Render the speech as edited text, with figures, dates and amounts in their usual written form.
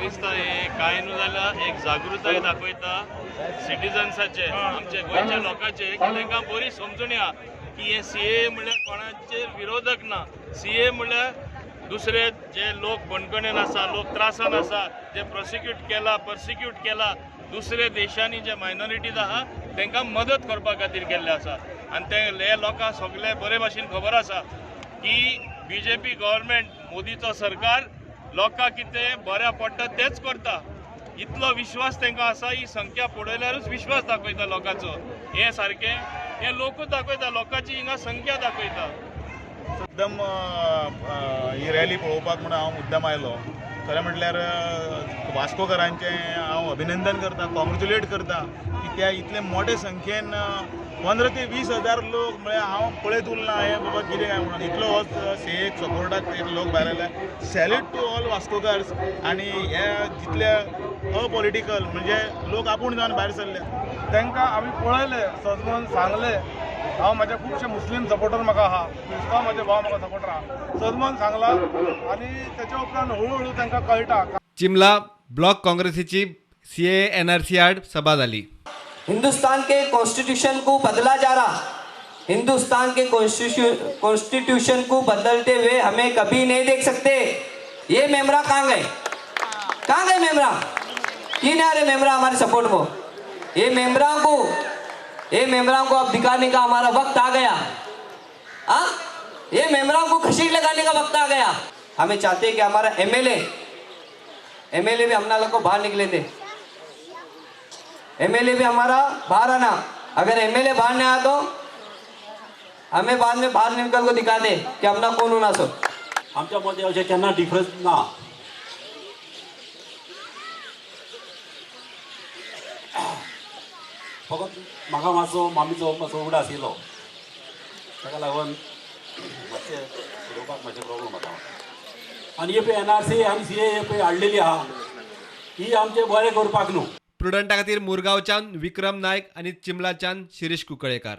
दिसता हे काय न्हू जाल्यार एक जागृताय दाखयता सिटिजन्साचे आमचे गोंयच्या लोकांचे की तांकां बरी समजून या की हे सीए म्हणल्यार कोणाचेर विरोधक ना. सीए म्हणल्यार दुसरे जे लोक बंदखणीन आसा, लोक त्रासान आसा, जे पर्सिक्यूट केला दुसरे देशांनी जे मायनॉरिटीज आहा तांकां मदत करपा खातीर केल्ले आसा. आनी ते हे लोकांक सगळे बरे भाशेन खबर आसा की बीजेपी गव्हर्मेंट मोदीचो सरकार लोकांक कितें बऱ्या पडटा तेच करता. इतलो विश्वास तांकां आसा. ही संख्या पळयल्यारूच विश्वास दाखयता लोकांचो. हे सारकें हे लोकूच दाखयता, लोकांची हिंगा संख्या दाखयता. एकदम ही रॅली पळोवपाक म्हणून हांव मुद्दम आयलो. खरें म्हटल्यार वास्कोकारांचें हांव अभिनंदन करता, कॉंग्रेच्युलेट करता की त्या इतले मोठे संख्येन 15 ते 20 हजार लोक म्हळ्यार हांव पळयत उरना हें बाबा कितें काय म्हणून इतलो हो सेक सपोर्टाक लोक भायर आयला. सॅल्यूट टू ऑल वास्कोकार्स. आनी हे जितले अपॉलिटिकल म्हणजे लोक आपूण जावन भायर सरले तांकां आमी पळयले, सजमून सांगले. हांव म्हाजे खुबशे मुस्लीम सपोर्टर म्हाका आहा, क्रिस्तांव म्हाजे भाव म्हाका सपोर्टर आहा, सजमून सांगला आनी तेच्या उपरांत हळूहळू तांकां कळटा. चिमला ब्लॉक काँग्रेसीची सीए एनआरसी आड सभा झाली. हिंदुस्तान के कॉन्स्टिट्यूशन को बदला जा रहा, हिंदुस्तान के कॉन्स्टिट्यूशन को बदलते हुए हमें कभी नहीं देख सकते. ये मेमरा कहाँ गए? कहाँ गए मेमरा? किन आ रहे मेमरा हमारे सपोर्ट को? ये मेमरा को अब दिखाने का हमारा वक्त आ गया. हाँ, ये मेमरा को घसीट लगाने का वक्त आ गया. हमें चाहते हैं कि हमारा एमएलए भी हमने लोग को बाहर निकले थे. एमएलए भी हमारा बाहर आना. अगर एमएलए बाहर नहीं आया तो हमें बाद में बाहर निकल को दिखा दे कि हमना कोण होना सो. आमच्या मध्ये अशें केन्ना डिफरन्स ना. फकत म्हाका मातसो मामीचो मातसो उगडा आशिल्लो, ताका लागून मातशें उलोवपाक मातशें प्रॉब्लम जाता. आनी हे पळय एनआरसी आनी सीए पळय हाडलेली आहा ही आमचें बरें करपाक न्हू. प्रुडंटा खातीर मुरगांवच्यान विक्रम नायक आणि चिमलाच्यान शिरीष कुंकळेकार.